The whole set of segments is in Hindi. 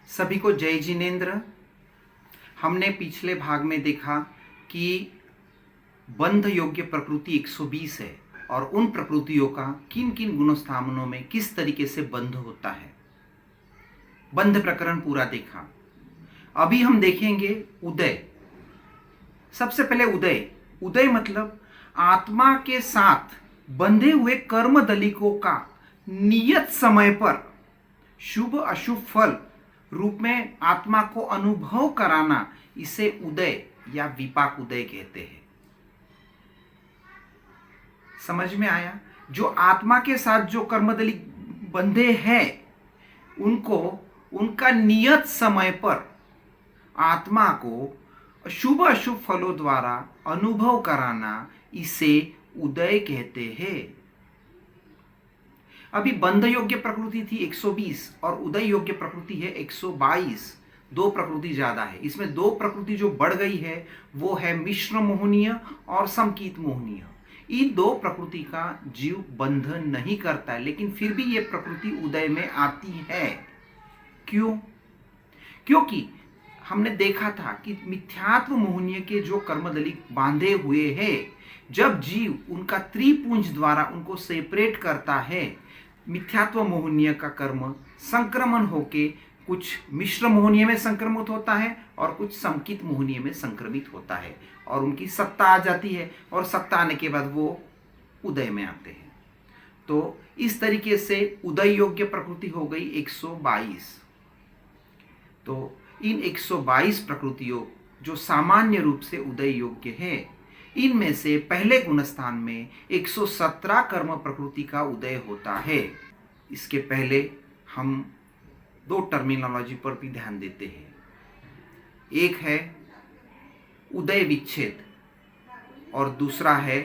सभी को जय जिनेन्द्र। हमने पिछले भाग में देखा कि बंध योग्य प्रकृति 120 है और उन प्रकृतियों का किन किन गुणस्थानों में किस तरीके से बंध होता है। बंध प्रकरण पूरा देखा। अभी हम देखेंगे उदय। सबसे पहले उदय। उदय मतलब आत्मा के साथ बंधे हुए कर्म दलिकों का नियत समय पर शुभ अशुभ फल रूप में आत्मा को अनुभव कराना, इसे उदय या विपाक उदय कहते हैं। समझ में आया? जो आत्मा के साथ जो कर्मदली बंधे हैं उनको उनका नियत समय पर आत्मा को शुभ अशुभ फलों द्वारा अनुभव कराना, इसे उदय कहते हैं। अभी बंध योग्य प्रकृति थी 120 और उदय योग्य प्रकृति है 122। दो प्रकृति ज्यादा है। इसमें दो प्रकृति जो बढ़ गई है वो है मिश्र मोहनीय और समकीत मोहनीय। इन दो प्रकृति का जीव बंध नहीं करता है, लेकिन फिर भी ये प्रकृति उदय में आती है। क्यों? क्योंकि हमने देखा था कि मिथ्यात्व मोहनीय के जो कर्मदली बांधे हुए हैं, जब जीव उनका त्रिपुंज द्वारा उनको सेपरेट करता है, मिथ्यात्व मोहनीय का कर्म संक्रमण होके कुछ मिश्र मोहनीय में संक्रमित होता है और कुछ समकित मोहनीय में संक्रमित होता है और उनकी सत्ता आ जाती है और सत्ता आने के बाद वो उदय में आते हैं। तो इस तरीके से उदय योग्य प्रकृति हो गई 122। तो इन 122 प्रकृतियों जो सामान्य रूप से उदय योग्य है, इनमें से पहले गुणस्थान में 117 कर्म प्रकृति का उदय होता है। इसके पहले हम दो टर्मिनोलॉजी पर भी ध्यान देते हैं। एक है उदय विच्छेद और दूसरा है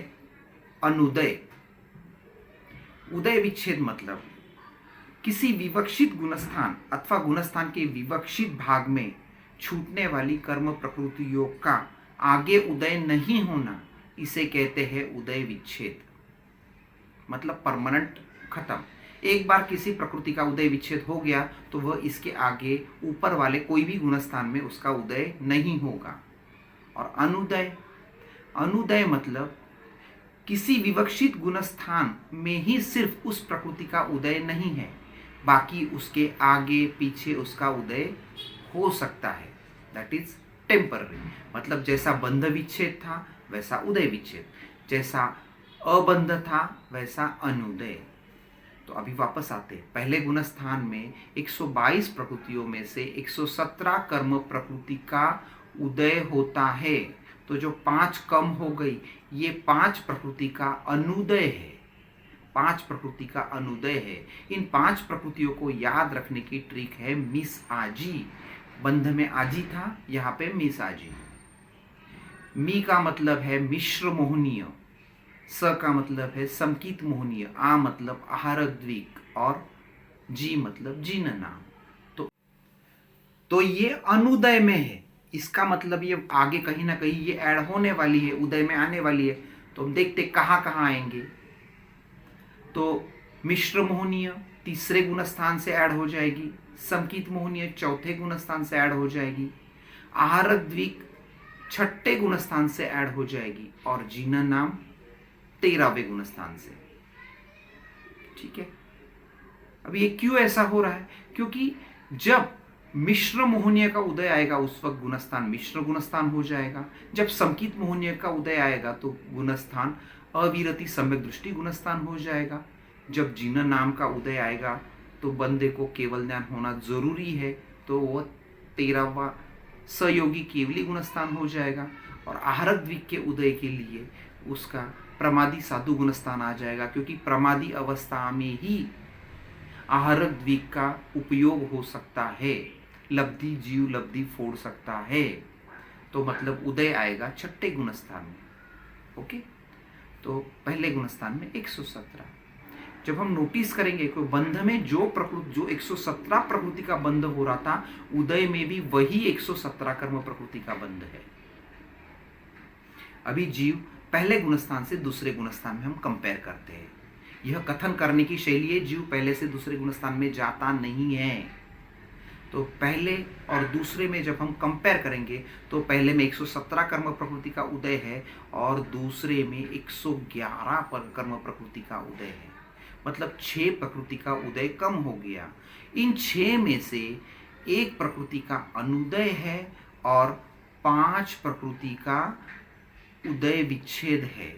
अनुदय। उदय विच्छेद मतलब किसी विवक्षित गुणस्थान अथवा गुणस्थान के विवक्षित भाग में छूटने वाली कर्म प्रकृतियों का आगे उदय नहीं होना, इसे कहते हैं उदय विच्छेद। मतलब परमानेंट खत्म। एक बार किसी प्रकृति का उदय विच्छेद हो गया तो वह इसके आगे ऊपर वाले कोई भी गुणस्थान में उसका उदय नहीं होगा। और अनुदय। अनुदय मतलब किसी विवक्षित गुणस्थान में ही सिर्फ उस प्रकृति का उदय नहीं है, बाकी उसके आगे पीछे उसका उदय हो सकता है। That is temporary. मतलब जैसा बंध विच्छेद था वैसा उदय विच्छेद, जैसा अबंध था वैसा अनुदय। तो अभी वापस आते हैं। पहले गुणस्थान में 122 प्रकृतियों में से 117 कर्म प्रकृति का उदय होता है। तो जो 5 कम हो गई, ये 5 प्रकृति का अनुदय है। 5 प्रकृति का अनुदय है। इन 5 प्रकृतियों को याद रखने की ट्रिक है मिस आजी। बंध में आजी था, यहाँ पे मिस आजी। मी का मतलब है मिश्र मोहनीय, स का मतलब है समकीत मोहनीय, आ मतलब आहारद्विक और जी मतलब जीन नाम। तो ये अनुदय में है। इसका मतलब ये आगे कहीं ना कहीं ये ऐड होने वाली है, उदय में आने वाली है। तो हम देखते कहाँ कहाँ आएंगे। तो मिश्र मोहनीय तीसरे गुणस्थान से ऐड हो जाएगी, समकीत मोहनीय चौथे गुणस्थान से ऐड हो जाएगी, आहारद्विक छठे गुणस्थान से ऐड हो जाएगी और जीन नाम 13वें गुणस्थान से। ठीक है। अब ये क्यों ऐसा हो रहा है? क्योंकि जब मिश्र मोहनीय का उदय आएगा उस वक्त गुणस्थान मिश्र गुणस्थान हो जाएगा। जब समकीत मोहनीय का उदय आएगा तो गुणस्थान अविरति सम्यक दृष्टि गुणस्थान हो जाएगा। जब जीन नाम का उदय आएगा तो बंदे को केवल ज्ञान होना जरूरी है, तो वह 13वां सहयोगी केवली गुणस्थान हो जाएगा। और आहारद्विक के उदय के लिए उसका प्रमादी साधु गुणस्थान आ जाएगा, क्योंकि प्रमादी अवस्था में ही आहारद्विक का उपयोग हो सकता है। लब्धि जीव लब्धि फोड़ सकता है। तो मतलब उदय आएगा छठे गुणस्थान में। ओके। तो पहले गुणस्थान में 117। जब हम नोटिस करेंगे कि बंध में जो 117 प्रकृति का बंध हो रहा था, उदय में भी वही 117 कर्म प्रकृति का बंध है। अभी जीव पहले गुणस्थान से दूसरे गुणस्थान में हम कंपेयर करते हैं। यह कथन करने की शैली है, जीव पहले से दूसरे गुणस्थान में जाता नहीं है। तो पहले और दूसरे में जब हम कंपेयर करेंगे तो पहले में 117 कर्म प्रकृति का उदय है और दूसरे में 111 पर कर्म प्रकृति का उदय है। मतलब 6 प्रकृति का उदय कम हो गया। इन 6 में से एक प्रकृति का अनुदय है और 5 प्रकृति का उदय विच्छेद है।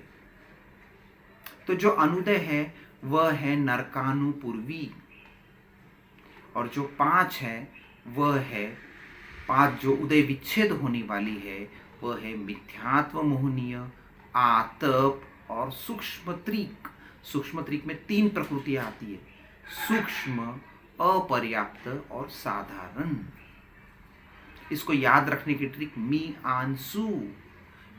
तो जो अनुदय है वह है नरकानुपूर्वी और जो 5 है वह है 5 जो उदय विच्छेद होने वाली है वह है मिथ्यात्व मोहनीय, आतप और सूक्ष्मत्रिक। सूक्ष्मत्रिक में 3 प्रकृतियां आती है, सूक्ष्म, अपर्याप्त और साधारण। इसको याद रखने की ट्रिक मी आंसू।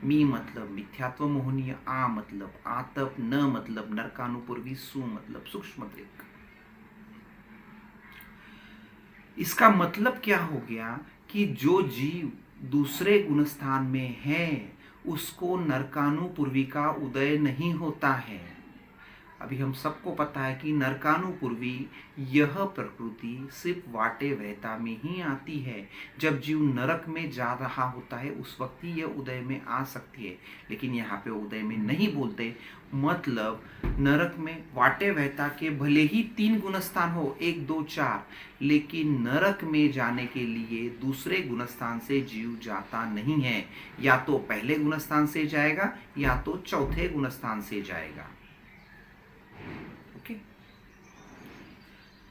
मी मतलब मिथ्यात्व मोहनीय, आ मतलब आतप, न मतलब नरकानुपूर्वी, सु मतलब सूक्ष्मत्रिक। इसका मतलब क्या हो गया कि जो जीव दूसरे गुणस्थान में है उसको नरकानुपूर्वी का उदय नहीं होता है। अभी हम सबको पता है कि नरकानुपूर्वी यह प्रकृति सिर्फ वाटे वहता में ही आती है। जब जीव नरक में जा रहा होता है उस वक्त ही यह उदय में आ सकती है, लेकिन यहाँ पे उदय में नहीं बोलते। मतलब नरक में वाटे वहता के भले ही 3 गुणस्थान हो, 1 2 4, लेकिन नरक में जाने के लिए दूसरे गुणस्थान से जीव जाता नहीं है। या तो पहले गुणस्थान से जाएगा या तो चौथे गुणस्थान से जाएगा।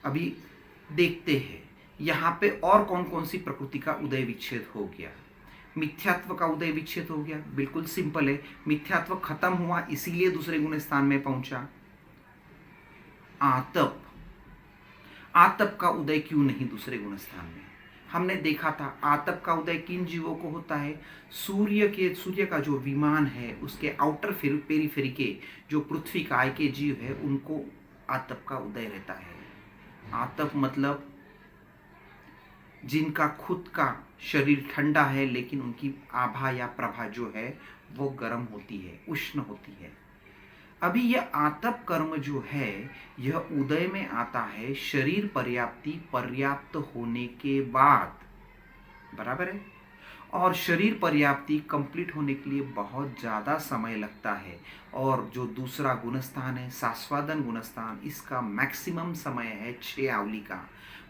अभी देखते हैं यहाँ पे और कौन कौन सी प्रकृति का उदय विच्छेद हो गया। मिथ्यात्व का उदय विच्छेद हो गया, बिल्कुल सिंपल है। मिथ्यात्व खत्म हुआ इसीलिए दूसरे गुण स्थान में पहुंचा। आतप, आतप का उदय क्यों नहीं दूसरे गुण स्थान में? हमने देखा था आतप का उदय किन जीवों को होता है? सूर्य का जो विमान है उसके आउटर पेरिफेरी के जो पृथ्वी काय के जीव है उनको आतप का उदय रहता है। आतप मतलब जिनका खुद का शरीर ठंडा है लेकिन उनकी आभा या प्रभा जो है वो गर्म होती है, उष्ण होती है। अभी यह आतप कर्म जो है यह उदय में आता है शरीर पर्याप्त होने के बाद, बराबर है। और शरीर पर्याप्ति कंप्लीट होने के लिए बहुत ज़्यादा समय लगता है। और जो दूसरा गुणस्थान है सास्वादन गुणस्थान, इसका मैक्सिमम समय है 6 आवली का।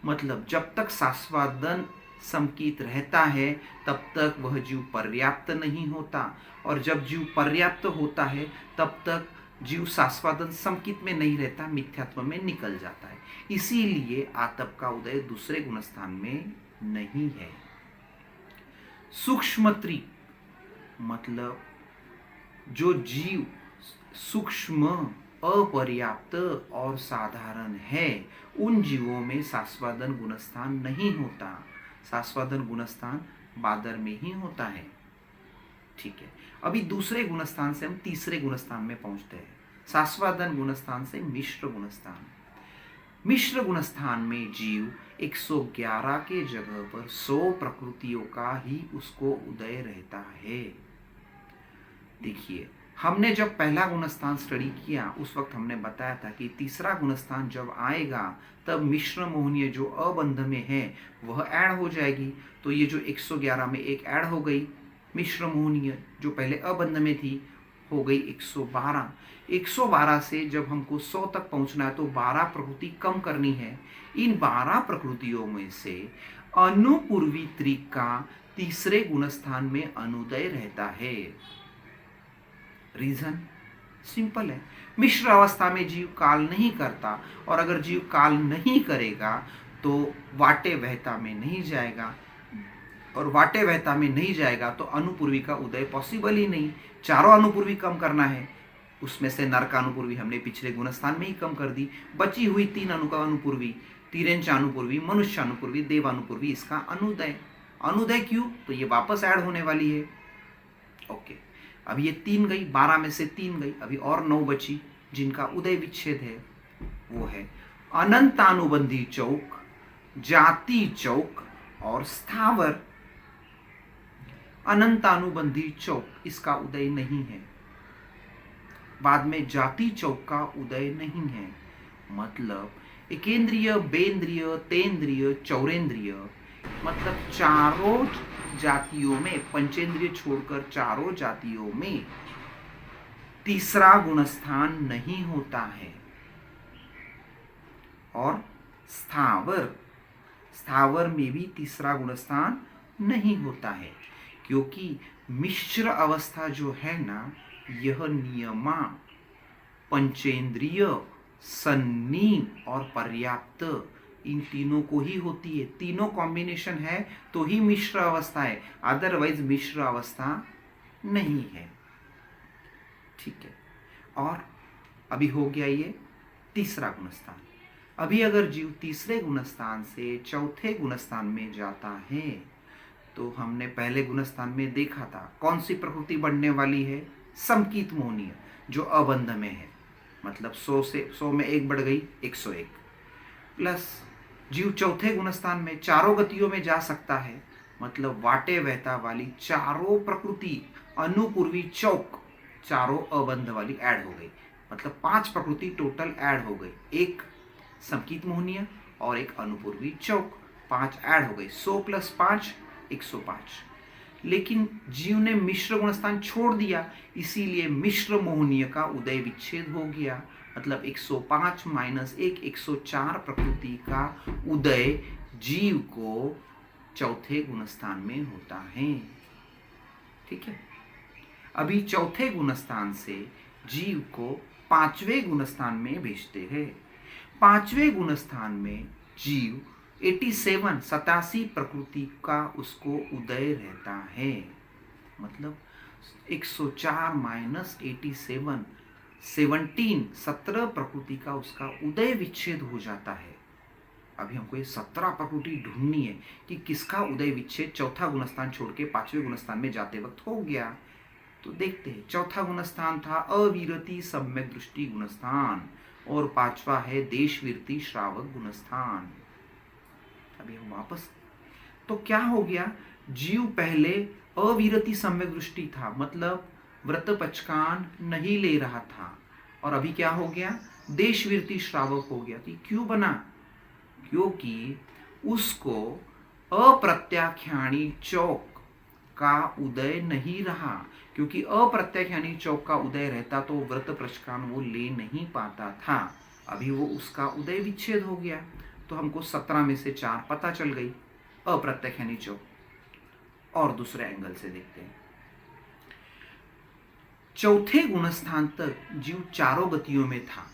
मतलब जब तक सास्वादन समकीत रहता है तब तक वह जीव पर्याप्त नहीं होता, और जब जीव पर्याप्त होता है तब तक जीव सास्वादन समकित में नहीं रहता, मिथ्यात्व में निकल जाता है। इसीलिए आतप का उदय दूसरे गुणस्थान में नहीं है। सूक्ष्मत्री मतलब जो जीव सूक्ष्म, अपर्याप्त और साधारण है उन जीवों में सास्वादन गुणस्थान नहीं होता। सास्वादन गुणस्थान बादर में ही होता है। ठीक है, अभी दूसरे गुणस्थान से हम तीसरे गुणस्थान में पहुंचते हैं। सास्वादन गुणस्थान से मिश्र गुणस्थान। मिश्र गुणस्थान में जीव 111 के जगह पर 100 प्रकृतियों का ही उसको उदय रहता है। देखिए, हमने जब पहला गुणस्थान स्टडी किया उस वक्त हमने बताया था कि तीसरा गुणस्थान जब आएगा तब मिश्र मोहनीय जो अबंध में है वह ऐड हो जाएगी। तो ये जो 111 में एक ऐड हो गई, मिश्र मोहनीय जो पहले अबंध में थी हो गई 112। 112 से जब हमको 100 तक पहुंचना है तो 12 प्रकृति कम करनी है। इन 12 प्रकृतियों में से अनुपूर्वी त्रिक का तीसरे गुणस्थान में अनुदय रहता है। रीजन सिंपल है, मिश्र अवस्था में जीव काल नहीं करता, और अगर जीव काल नहीं करेगा तो वाटे वहता में नहीं जाएगा, और वाटे वहता में नहीं जाएगा तो अनुपूर्वी का उदय पॉसिबल ही नहीं। चारों अनुपूर्वी कम करना है, उसमें से नरक अनुपूर्वी हमने पिछले गुणस्थान में ही कम कर दी। बची हुई 3 अनुपूर्वी, तिरेंच अनुपूर्वी, मनुष्य अनुपूर्वी, देव अनुपूर्वी, इसका अनुदय। अनुदय क्यों? तो ये वापस ऐड होने वाली है। ओके, अब ये 3 गई, 12 में से 3 गई, अभी और 9 बची जिनका उदय विच्छेद है। वो है अनंतानुबंधी चौक, जाति चौक और स्थावर। अनंतानुबंधी चौक इसका उदय नहीं है, बाद में जाति चौक का उदय नहीं है। मतलब एकेंद्रिय, बेंद्रिय, तेंद्रिय, चौरेंद्रिय मतलब चारों जातियों में, पंचेंद्रिय छोड़कर चारों जातियों में तीसरा गुणस्थान नहीं होता है। और स्थावर, स्थावर में भी तीसरा गुणस्थान नहीं होता है, क्योंकि मिश्र अवस्था जो है ना, यह नियमा, पंचेंद्रिय, सन्नी और पर्याप्त, इन तीनों को ही होती है। तीनों कॉम्बिनेशन है तो ही मिश्र अवस्था है, अदरवाइज मिश्र अवस्था नहीं है। ठीक है, और अभी हो गया ये तीसरा गुणस्थान। अभी अगर जीव तीसरे गुणस्थान से चौथे गुणस्थान में जाता है, तो हमने पहले गुणस्थान में देखा था कौन सी प्रकृति बढ़ने वाली है, समकीत मोहनीय, जो अबंध में है। मतलब 100 में 1 बढ़ गई 101, प्लस जीव चौथे गुणस्थान में चारों गतियों में जा सकता है, मतलब वाटे वहता वाली चारों प्रकृति, अनुपूर्वी चौक, चारों अबंध वाली ऐड हो गई। मतलब 5 प्रकृति टोटल ऐड हो गई, एक समकीत मोहनीय और एक अनुपूर्वी चौक, 5 ऐड हो गई। 100 + 5 105। लेकिन जीव ने मिश्र गुणस्थान छोड़ दिया, इसीलिए मिश्र मोहनीय का उदय विच्छेद हो गया। मतलब 105 - 1 104 प्रकृति का उदय जीव को चौथे गुणस्थान में होता है। ठीक है, अभी चौथे गुणस्थान से जीव को पांचवें गुणस्थान में भेजते हैं। पांचवें गुणस्थान में जीव 87 प्रकृति का उसको उदय रहता है। मतलब 104 - 87 17 प्रकृति का उसका उदय विच्छेद हो जाता है। अभी हमको ये 17 प्रकृति ढूंढनी है कि किसका उदय विच्छेद चौथा गुणस्थान छोड़ के पांचवें गुणस्थान में जाते वक्त हो गया। तो देखते हैं, चौथा गुणस्थान था अविरति सम्यक दृष्टि गुणस्थान, और पांचवा है देशविरति श्रावक गुणस्थान। अभी हम वापस, तो क्या हो गया, जीव पहले अविरति सम्यक दृष्टि था, मतलब व्रत पचकान नहीं ले रहा था, और अभी क्या हो गया, देशविरति श्रावक हो गया। तो क्यों बना, क्योंकि उसको अप्रत्याख्यानी चौक का उदय नहीं रहा। क्योंकि अप्रत्याख्यानी चौक का उदय रहता तो व्रत प्रचकान वो ले नहीं पाता था। अभी वो उसका उदय विच्छेद हो गया, तो हमको 17 में से 4 पता चल गई, अप्रत्याख्यानी चौक। और दूसरे एंगल से देखते हैं, चौथे गुणस्थान तक जीव चारों गतियों में था,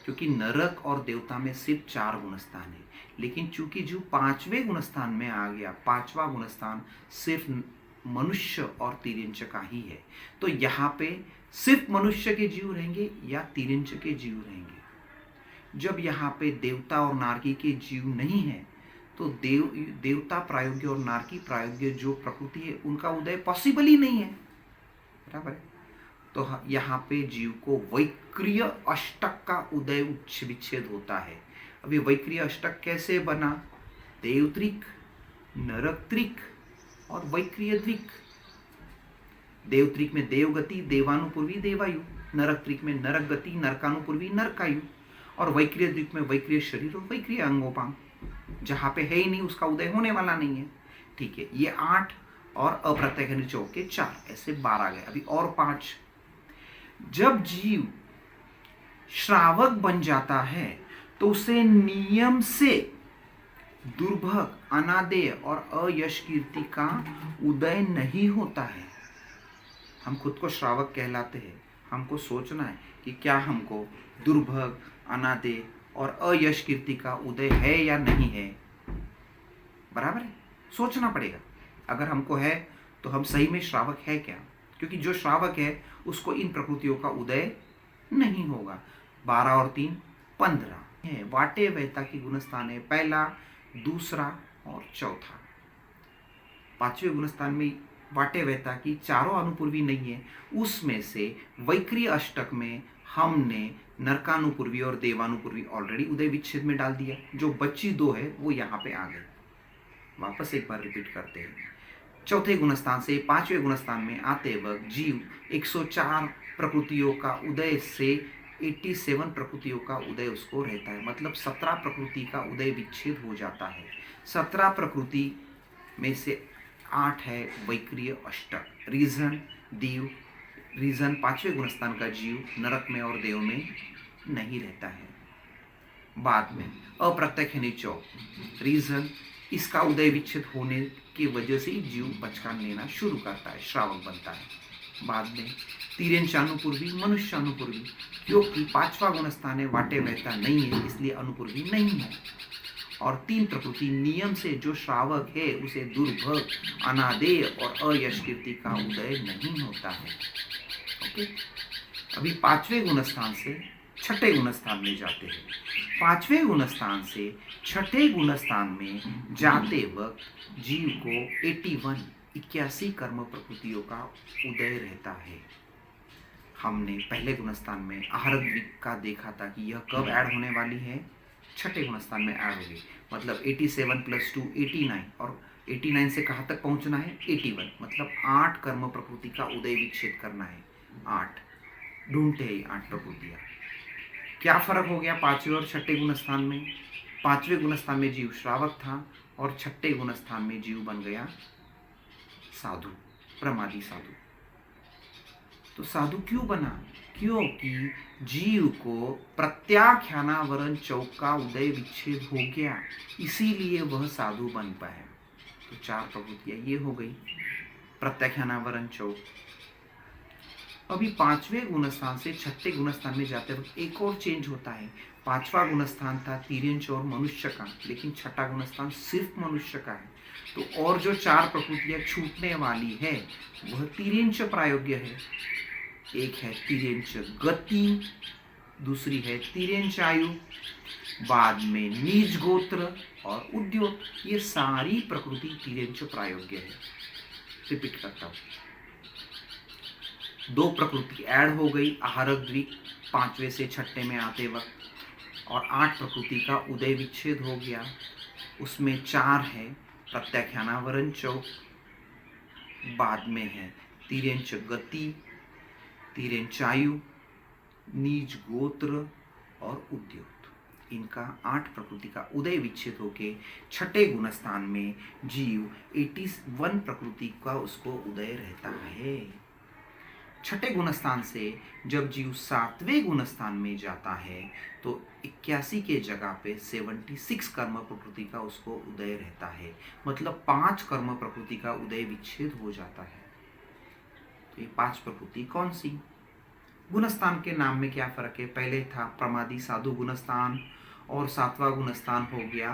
क्योंकि नरक और देवता में सिर्फ 4 गुणस्थान है। लेकिन चूंकि जीव पांचवें गुणस्थान में आ गया, पांचवा गुणस्थान सिर्फ मनुष्य और तिर्यंच का ही है, तो यहाँ पे सिर्फ मनुष्य के जीव रहेंगे या तिर्यंच के जीव रहेंगे। जब यहाँ पे देवता और नारकी के जीव नहीं है, तो देवता प्रायोग्य और नारकी प्रायोग्य जो प्रकृति है उनका उदय पॉसिबल ही नहीं है। बराबर है, तो यहाँ पे जीव को वैक्रिय अष्टक का उदय विच्छेद होता है। अभी वैक्रिय अष्टक कैसे बना, देवत्रिक, नरकत्रिक और वैक्रिय द्विक। देवत्रिक में देवगति, देवानुपूर्वी देवायु, नरकत्रिक में नरक गति, नरकानुपूर्वी नरकायु, और वैक्रिय द्विक में वैक्रिय शरीर और वैक्रिय अंगोपांग। जहाँ पे है ही नहीं उसका उदय होने वाला नहीं है। ठीक है, ये 8 और अप्रत्याख्यानी चौक के 4, ऐसे 12 गए। अभी और 5। जब जीव श्रावक बन जाता है तो उसे नियम से दुर्भग, अनादेय और अयश कीर्ति का उदय नहीं होता है। हम खुद को श्रावक कहलाते हैं, हमको सोचना है कि क्या हमको दुर्भग, अनादेय और अयश कीर्ति का उदय है या नहीं है। बराबर है, सोचना पड़ेगा। अगर हमको है तो हम सही में श्रावक है क्या, क्योंकि जो श्रावक है उसको इन प्रकृतियों का उदय नहीं होगा। 12 और 3 15 है। वाटे वहता की गुणस्थान है पहला, दूसरा और चौथा। पांचवें गुणस्थान में वाटे वहता की चारों अनुपूर्वी नहीं है, उसमें से वैक्रिय अष्टक में हमने नरकानुपूर्वी और देवानुपूर्वी ऑलरेडी उदय विच्छेद में डाल दिया। जो बच्ची 2 है वो यहाँ पे आ गई। वापस एक बार रिपीट करते हैं, चौथे गुणस्थान से पांचवें गुणस्थान में आते वक्त जीव 104 प्रकृतियों का उदय से 87 प्रकृतियों का उदय उसको रहता है। मतलब 17 प्रकृति का उदय विच्छेद हो जाता है। 17 प्रकृति में से 8 है वैक्रिय अष्टक, रीजन दीव, रीजन 5वें गुणस्थान का जीव नरक में और देव में नहीं रहता है। बाद में अप्रत्यक्ष नीचो, रीजन इसका उदय विच्छेद होने की वजह से ही जीव बचकान लेना शुरू करता है, श्रावक बनता है। बाद में तिर्यंश अनुपूर्वी, मनुष्य अनुपूर्वी, क्योंकि 5वां गुणस्थान है वाटे बहता नहीं है, इसलिए अनुपूर्वी नहीं है। और 3 प्रकृति नियम से जो श्रावक है उसे दुर्भग, अनादेय और अयश कीर्ति का उदय नहीं होता है। ओके, अभी 5वें गुणस्थान से 6ठे गुणस्थान में जाते हैं। 5वें गुणस्थान से 6ठे गुणस्थान में जाते वक्त जीव को 81 कर्म प्रकृतियों का उदय रहता है। हमने पहले गुणस्थान में आहारद्विक का देखा था कि यह कब ऐड होने वाली है, 6ठे गुणस्थान में ऐड होगी। मतलब 87 + 2 89, और 89 से कहाँ तक पहुंचना है, 81, मतलब 8 कर्म प्रकृति का उदय विच्छेद करना है। 8 ढूंढते हैं, 8 प्रकृतियां। क्या फर्क हो गया 5वें और 6ठे गुणस्थान में? 5वें गुणस्थान में जीव श्रावक था और 6ठे गुणस्थान में जीव बन गया साधु, प्रमादी साधु। तो साधु क्यों बना? क्योंकि जीव को प्रत्याख्यानावरण चौक का उदय विच्छेद हो गया, इसीलिए वह साधु बन पाया। तो 4 प्रकृतियां ये हो गई, प्रत्याख्यानावरण चौक। अभी 5वें गुणस्थान से 6ठे गुणस्थान में जाते वक्त एक और चेंज होता है। 5वां गुणस्थान था तिर्यंश और मनुष्य का, लेकिन 6ठा गुणस्थान सिर्फ मनुष्य का है। तो और जो 4 प्रकृतियां छूटने वाली है वह तिर्यंश प्रायोग्य है। एक है तिर्यंश गति, दूसरी है तिर्यंश आयु, बाद में नीच गोत्र और उद्योग, ये सारी प्रकृति तिर्यंश प्रायोग्य है। रिपीट करता हूं, 2 प्रकृति ऐड हो गई आहारद्विक 5वें से 6ठे में आते वक्त, और 8 प्रकृति का उदय विच्छेद हो गया। उसमें 4 है प्रत्याख्यानावरण चौक, बाद में है तिर्यंश गति, तिर्यंश आयु, नीच गोत्र और उद्योग। इनका 8 प्रकृति का उदय विच्छेद होके 6ठे गुणस्थान में जीव 81 प्रकृति का उसको उदय रहता है। 6ठे गुणस्थान से जब जीव 7वें गुणस्थान में जाता है तो 81 के जगह पे 76 कर्म प्रकृति का उसको उदय रहता है। मतलब 5 कर्म प्रकृति का उदय विच्छेद हो जाता है। तो ये 5 प्रकृति कौन सी? गुणस्थान के नाम में क्या फर्क है? पहले था प्रमादी साधु गुणस्थान और 7वां गुणस्थान हो गया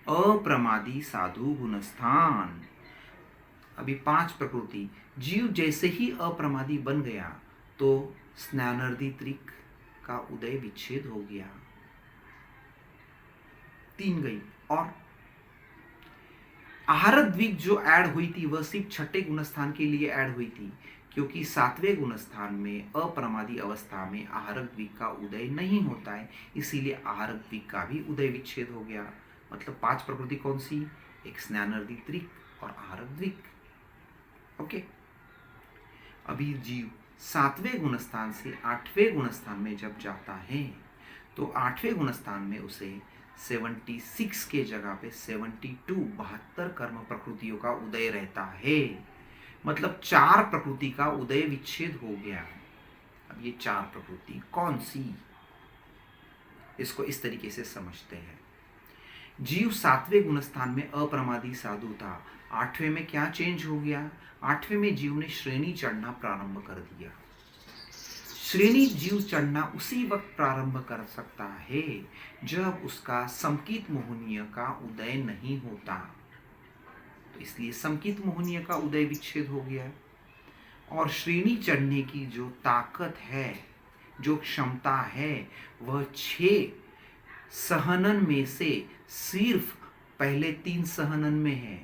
अप्रमादी साधु गुणस्थान। अभी 5 प्रकृति, जीव जैसे ही अप्रमादी बन गया तो स्नानर्दी त्रिक का उदय विच्छेद हो गया, 3 गई। और आहारद्विक जो ऐड हुई थी वह सिर्फ 6ठे गुणस्थान के लिए ऐड हुई थी, क्योंकि 7वें गुणस्थान में अप्रमादी अवस्था में आहारद्विक का उदय नहीं होता है, इसीलिए आहारद्विक का भी उदय विच्छेद हो गया। मतलब 5 प्रकृति कौन सी? एक स्नानर्दी त्रिक और आहारद्विक। ओके, अभी जीव 7वें गुणस्थान से 8वें गुणस्थान में जब जाता है तो 8वें गुणस्थान में उसे 76 के जगह पे 72 कर्म प्रकृतियों का उदय रहता है। मतलब 4 प्रकृति का उदय विच्छेद हो गया। अब ये 4 प्रकृति कौन सी, इसको इस तरीके से समझते हैं। जीव 7वें गुणस्थान में अप्रमादी साधु था, 8वें में क्या चेंज हो गया? 8वें में जीव ने श्रेणी चढ़ना प्रारंभ कर दिया। श्रेणी जीव चढ़ना उसी वक्त प्रारंभ कर सकता है जब उसका समकित मोहनीय का उदय नहीं होता। तो इसलिए समकित मोहनीय का उदय विच्छेद हो गया। और श्रेणी चढ़ने की जो ताकत है, जो क्षमता है, वह 6 सहनन में से सिर्फ पहले 3 सहनन में है।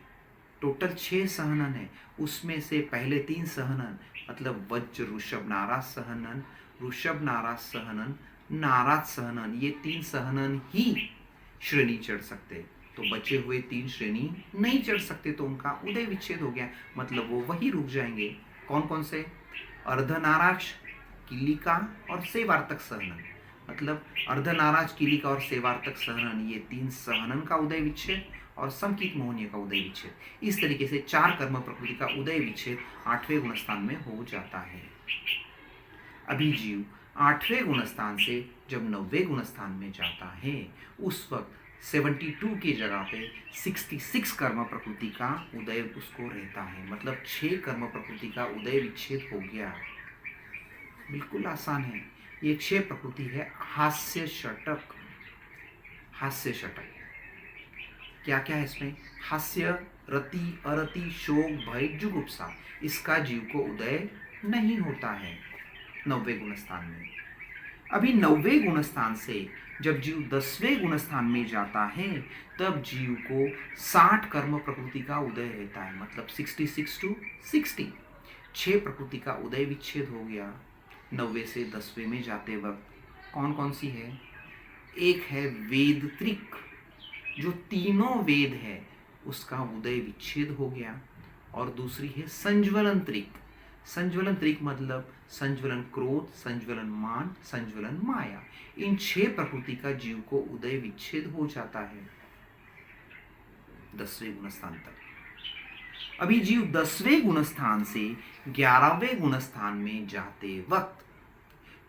टोटल 6 सहनन है, उसमें से पहले 3 सहनन मतलब वज्र ऋषभ नाराज सहनन, ऋषभ नाराज सहनन, नाराज सहनन, ये 3 सहनन ही श्रेणी चढ़ सकते। तो बचे हुए 3 श्रेणी नहीं चढ़ सकते, तो उनका उदय विच्छेद हो गया। मतलब वो वही रुक जाएंगे। कौन कौन से? अर्धनाराज, किलिका और सेवार्तक सहनन। मतलब अर्धनाराज, कीलिका और सेवार्थक सहनन, ये 3 सहनन का उदय विच्छेद और समकीत मोहनीय का उदय विच्छेद। इस तरीके से 4 कर्म प्रकृति का उदय विच्छेद 8वें गुणस्थान में हो जाता है। अभी जीव 8वें गुणस्थान से जब 9वें गुणस्थान में जाता है, उस वक्त 72 की जगह पे 66 कर्म प्रकृति का उदय उसको रहता है। मतलब 6 कर्म प्रकृति का उदय विच्छेद हो गया। बिल्कुल आसान है। ये 6 प्रकृति है हास्य षटक। हास्य षटक क्या क्या है इसमें? हास्य, रति, अरति, शोक, भय, जुगुप्सा, इसका जीव को उदय नहीं होता है 9वें गुणस्थान में। अभी 9वें गुणस्थान से जब जीव 10वें गुणस्थान में जाता है, तब जीव को 60 कर्म प्रकृति का उदय रहता है। मतलब 66 to 60, 6 प्रकृति का उदय विच्छेद हो गया 9वें से 10वें में जाते वक्त। कौन कौन सी है? एक है वेद त्रिक, जो तीनों वेद है उसका उदय विच्छेद हो गया। और दूसरी है संज्वलन त्रिक। संज्वलन त्रिक मतलब संज्वलन क्रोध, संज्वलन मान, संज्वलन माया। इन 6 प्रकृति का जीव को उदय विच्छेद हो जाता है 10वें गुणस्थान तक। अभी जीव 10वें गुणस्थान से 11वें गुणस्थान में जाते वक्त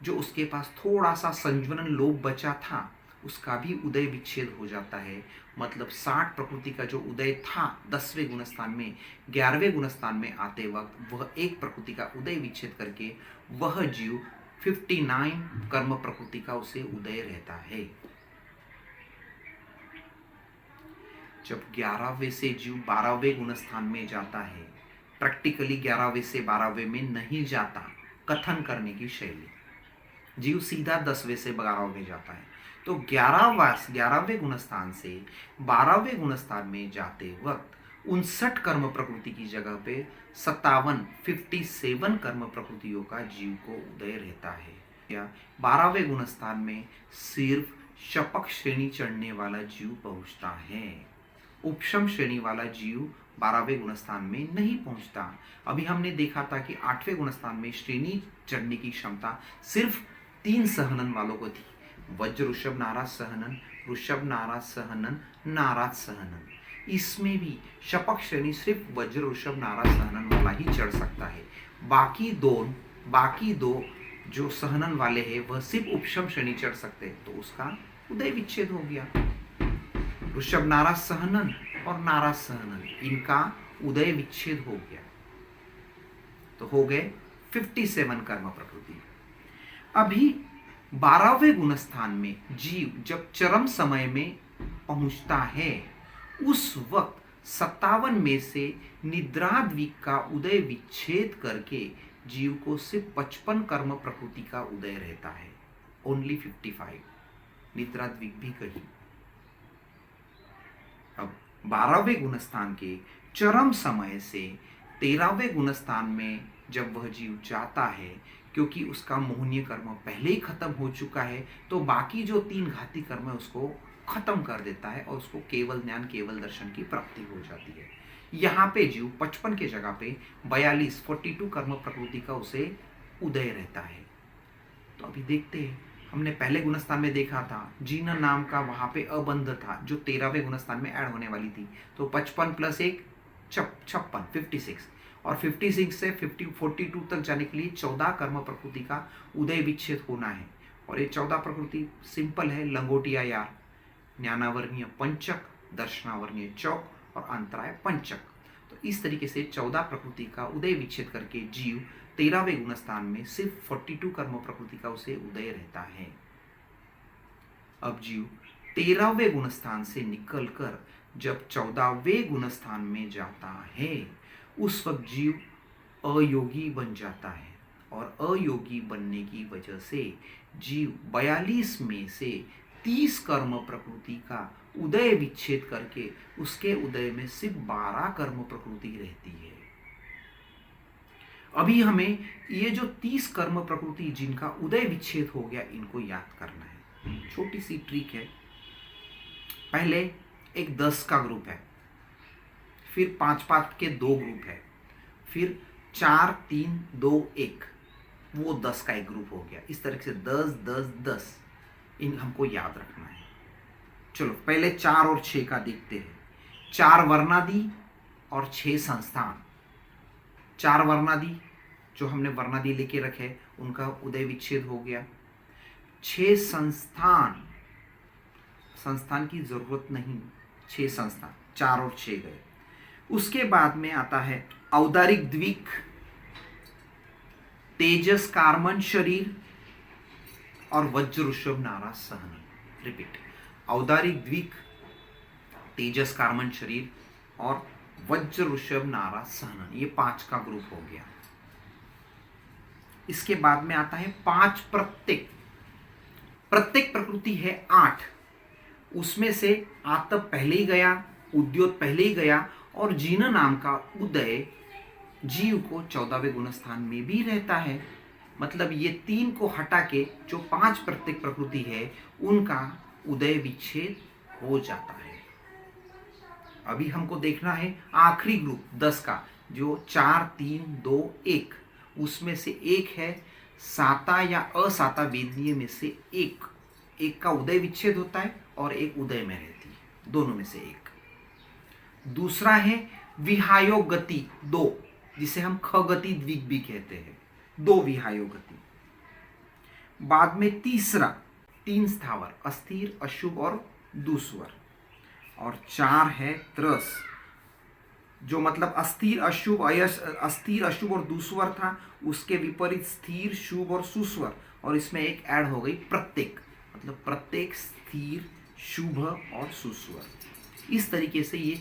जो उसके पास थोड़ा सा संज्वलन लोभ बचा था, उसका भी उदय विच्छेद हो जाता है। मतलब 60 प्रकृति का जो उदय था 10वें गुणस्थान में, 11वें गुणस्थान में आते वक्त वह एक प्रकृति का उदय विच्छेद करके वह जीव 59 कर्म प्रकृति का उसे उदय रहता है। जब 11वें से जीव 12वें गुणस्थान में जाता है, प्रैक्टिकली 11वें से 12वें में नहीं जाता, कथन करने की शैली, जीव सीधा 10वें से 12वें में जाता है। तो 11वें गुणस्थान से 12वें गुणस्थान में जाते वक्त 59 कर्म प्रकृति की जगह पे 57 कर्म प्रकृतियों का जीव को उदय रहता है। या 12वें गुणस्थान में सिर्फ शपक श्रेणी चढ़ने वाला जीव पहुंचता है। उपशम श्रेणी वाला जीव 12वें गुणस्थान में नहीं पहुंचता। अभी हमने देखा था कि 8वें गुणस्थान में श्रेणी चढ़ने की क्षमता सिर्फ 3 सहनन वालों को थी। वज्र, ऋषभ, नाराज सहनन, ऋषभ, नाराज सहनन, नाराज सहनन। इसमें भी शपक श्रेणी सिर्फ वज्र, ऋषभ, नाराज सहनन वाला ही चढ़ सकता है। बाकी दो जो सहनन वाले हैं वह सिर्फ उपशम श्रेणी चढ़ सकते हैं। तो उसका उदय विच्छेद हो गया। ऋषभ, नाराज सहनन और नाराज सहनन, इनका उदय विच्छेद हो गया। तो हो गए 57 कर्म प्रकृति। अभी 12वें गुणस्थान में जीव जब चरम समय में पहुंचता है, उस वक्त 57 में से निद्राद्विक का उदय विच्छेद करके जीव को सिर्फ 55 कर्म प्रकृति का उदय रहता है। ओनली 55, निद्राद्विक भी कहीं। अब 12वें गुणस्थान के चरम समय से 13वें गुणस्थान में जब वह जीव जाता है, क्योंकि उसका मोहनीय कर्म पहले ही खत्म हो चुका है, तो बाकी जो 3 घाती कर्म है उसको खत्म कर देता है और उसको केवल ज्ञान, केवल दर्शन की प्राप्ति हो जाती है। यहाँ पे जीव 55 के जगह पे 42 कर्म प्रकृति का उसे उदय रहता है। तो अभी देखते हैं, हमने पहले गुणस्थान में देखा था जीना नाम का वहां पे अबंध था जो 13वें गुणस्थान में ऐड होने वाली थी। तो 55 + 1 56, 56, और 56 से 42 तक जाने के लिए 14 कर्म प्रकृति का उदय विच्छेद होना है। और ये 14 प्रकृति सिंपल है, लंगोटिया यार, ज्ञानावर्णीय पंचक, दर्शनावर्णीय चौक और अंतराय पंचक। तो इस तरीके से 14 प्रकृति का उदय विच्छेद करके जीव 13वें गुणस्थान में सिर्फ 42 कर्म प्रकृति का उसे उदय रहता है। अब जीव 13वें गुणस्थान से निकलकर जब 14वें गुणस्थान में जाता है, उस वक्त जीव अयोगी बन जाता है। और अयोगी बनने की वजह से जीव 42 में से 30 कर्म प्रकृति का उदय विच्छेद करके उसके उदय में सिर्फ 12 कर्म प्रकृति रहती है। अभी हमें ये जो 30 कर्म प्रकृति जिनका उदय विच्छेद हो गया, इनको याद करना है। छोटी सी ट्रिक है। पहले एक 10 का ग्रुप है, फिर 5-5 के 2 ग्रुप है, फिर 4, 3, 2, 1, वो 10 का एक ग्रुप हो गया। इस तरह से 10, 10, 10, इन हमको याद रखना है। चलो पहले 4 और 6 का देखते हैं। 4 वर्णादि और 6 संस्थान। 4 वर्णादि जो हमने वर्णादि लेके रखे उनका उदय विच्छेद हो गया। 6 संस्थान, संस्थान की जरूरत नहीं, 6 संस्थान, 4 और 6 गए। उसके बाद में आता है औदारिक द्विक, तेजस कार्मन शरीर और वज्र ऋषभ नारा सहनी। रिपीट, औदारिक द्विक, तेजस कार्मन शरीर और वज्र ऋषभ नारा सहनन, ये 5 का ग्रुप हो गया। इसके बाद में आता है 5 प्रत्येक। प्रत्येक प्रकृति है 8, उसमें से आतप पहले ही गया, उद्योत पहले ही गया और जीन नाम का उदय जीव को 14वें गुण स्थान में भी रहता है। मतलब ये 3 को हटा के जो 5 प्रत्येक प्रकृति है उनका उदय विच्छेद हो जाता है। अभी हमको देखना है आखिरी ग्रुप 10 का, जो 4, 3, 2, 1, उसमें से एक है साता या असाता वेदनीय में से एक का उदय विच्छेद होता है और एक उदय में रहती है, दोनों में से एक। दूसरा है विहायोग गति 2, जिसे हम खगति द्विक भी कहते हैं, 2 विहायोग गति। बाद में तीसरा 3 स्थावर, अस्थिर, अशुभ और दूसवर। और 4 है त्रस, जो मतलब अस्थिर, अशुभ, अस्थिर, अशुभ और दूसवर था, उसके विपरीत स्थिर, शुभ और सुस्वर। और इसमें एक ऐड हो गई प्रत्येक, मतलब प्रत्येक, स्थिर, शुभ और सुस्वर। इस तरीके से ये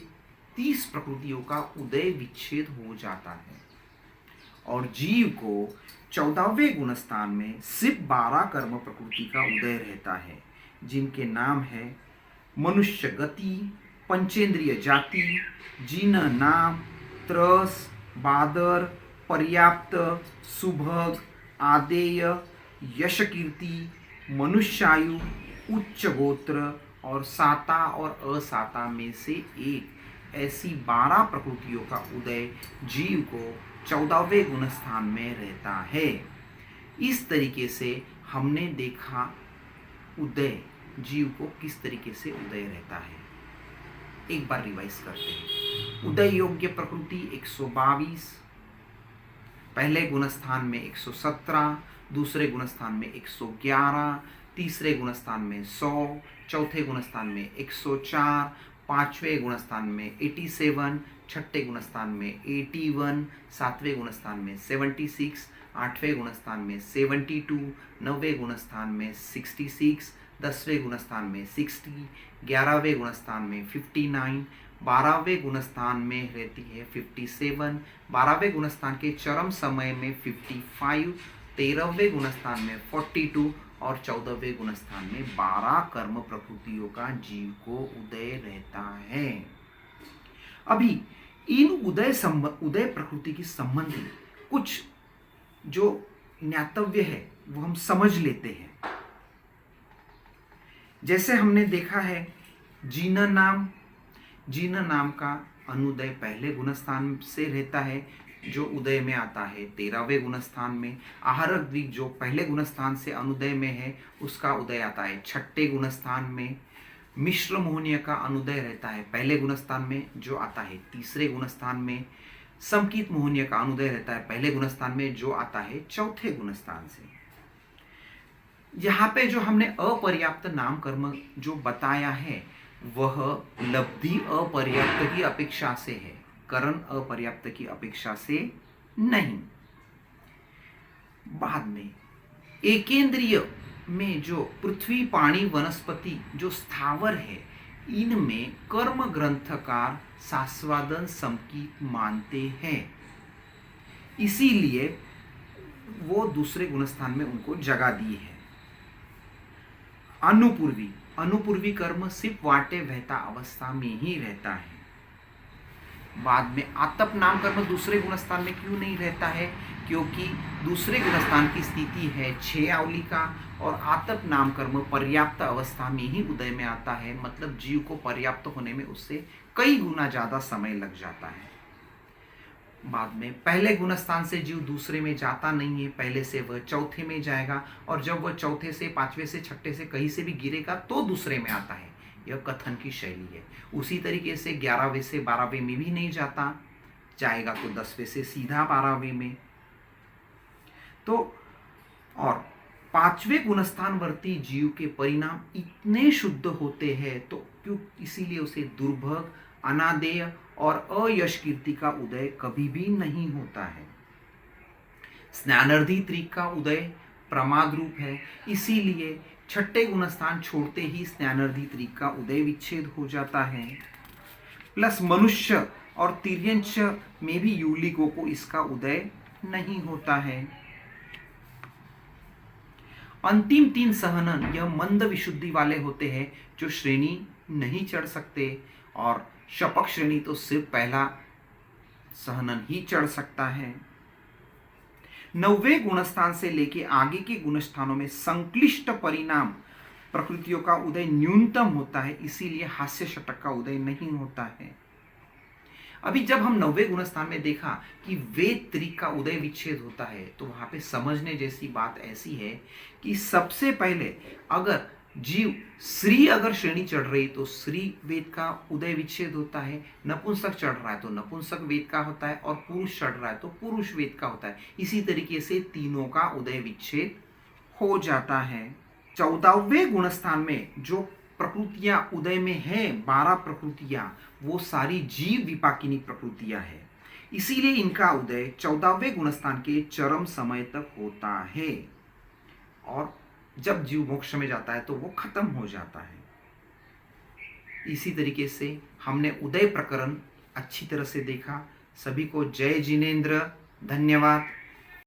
30 प्रकृतियों का उदय विच्छेद हो जाता है और जीव को 14वें गुणस्थान में सिर्फ 12 कर्म प्रकृति का उदय रहता है, जिनके नाम है मनुष्य गति, पंचेंद्रिय जाति, जीन नाम, त्रस, बादर, पर्याप्त, सुभग, आदेय, यश कीर्ति, मनुष्यायु, उच्च गोत्र और साता और असाता में से एक, ऐसी 12 प्रकृतियों का उदय जीव को 14वें गुणस्थान में रहता है। इस तरीके से हमने देखा उदय, जीव को किस तरीके से उदय रहता है। एक बार रिवाइज करते हैं। उदय योग्य प्रकृति 122, पहले गुणस्थान में 117, दूसरे गुणस्थान में 111, तीसरे गुणस्थान में 100, चौथे गुणस्थान में 104, पांचवें गुणस्थान में 87, छठे गुणस्थान में 81, सातवें गुणस्थान में 76, आठवें गुणस्थान में 72, नौवें गुणस्थान में 66, 10वें गुणस्थान में 60, 11वें गुणस्थान में 59, 12वें गुणस्थान में रहती है 57, 12वें गुणस्थान के चरम समय में 55, 13वें गुणस्थान में 42 और 14वें गुणस्थान में 12 कर्म प्रकृतियों का जीव को उदय रहता है। अभी इन उदय प्रकृति की संबंधी कुछ जो ज्ञातव्य है वो हम समझ लेते हैं। जैसे हमने देखा है जीन नाम का अनुदय पहले गुणस्थान से रहता है, जो उदय में आता है 13वें गुणस्थान में। आहारक द्विक जो पहले गुणस्थान से अनुदय में है, उसका उदय आता है 6ठे गुणस्थान में। मिश्र मोहनीय का अनुदय रहता है पहले गुणस्थान में, जो आता है 3रे गुणस्थान में। समकीत मोहनीय का अनुदय रहता है पहले गुणस्थान में, जो आता है 4थे गुणस्थान से। यहाँ पे जो हमने अपर्याप्त नाम कर्म जो बताया है वह लब्धि अपर्याप्त की अपेक्षा से है, करण अपर्याप्त की अपेक्षा से नहीं। बाद में एकेंद्रिय में जो पृथ्वी, पानी, वनस्पति जो स्थावर है, इनमें कर्म ग्रंथकार सास्वादन समकीत मानते हैं, इसीलिए वो दूसरे गुणस्थान में उनको जगह दी है। अनुपूर्वी कर्म सिर्फ वाटे बहता अवस्था में ही रहता है। बाद में आतप नाम कर्म दूसरे गुणस्थान में क्यों नहीं रहता है? क्योंकि दूसरे गुणस्थान की स्थिति है 6 आवली का और आतप नाम कर्म पर्याप्त अवस्था में ही उदय में आता है, मतलब जीव को पर्याप्त होने में उससे कई गुना ज्यादा समय लग जाता है। बाद में पहले गुणस्थान से जीव दूसरे में जाता नहीं है, पहले से वह चौथे में जाएगा, और जब वह चौथे से, पांचवे से, छठे से कहीं से भी गिरेगा तो दूसरे में आता है। यह कथन की शैली है। उसी तरीके से 11वें से 12वें में भी नहीं जाता, जाएगा तो 10वें से सीधा 12वें में। तो और पांचवें गुणस्थानवर्ती जीव के परिणाम इतने शुद्ध होते हैं, तो क्यों, इसीलिए उसे दुर्भग, अनादेय और अयश कीर्ति का उदय कभी भी नहीं होता है। स्नानर्धी त्रिक का उदय प्रमाद रूप है, इसीलिए छठे गुणस्थान छोड़ते ही स्नानर्धी त्रिक का उदय विच्छेद हो जाता है। प्लस मनुष्य और तिर्यंश में भी यूलिकों को इसका उदय नहीं होता है। अंतिम 3 सहनन यह मंद विशुद्धि वाले होते हैं, जो श्रेणी नहीं चढ़ सकते, और शपक श्रेणी तो सिर्फ पहला सहनन ही चढ़ सकता है। 9वें गुणस्थान से लेके आगे के गुणस्थानों में संक्लिष्ट परिणाम प्रकृतियों का उदय न्यूनतम होता है, इसीलिए हास्य षटक का उदय नहीं होता है। अभी जब हम 9वें गुणस्थान में देखा कि वेद त्रिक का उदय विच्छेद होता है, तो वहां पे समझने जैसी बात ऐसी है कि सबसे पहले अगर जीव श्री अगर श्रेणी चढ़ रही तो श्री वेद का उदय विच्छेद होता है, नपुंसक चढ़ रहा है तो नपुंसक वेद का होता है, और पुरुष चढ़ रहा है तो पुरुष वेद का होता है। इसी तरीके से तीनों का उदय विच्छेद हो जाता है। 14वें गुणस्थान में जो प्रकृतियां उदय में है, 12 प्रकृतियां, वो सारी जीव विपाकिनी प्रकृतियां है, इसीलिए इनका उदय 14वें गुणस्थान के चरम समय तक होता है, और जब जीव मोक्ष में जाता है तो वो खत्म हो जाता है। इसी तरीके से हमने उदय प्रकरण अच्छी तरह से देखा। सभी को जय जिनेन्द्र, धन्यवाद।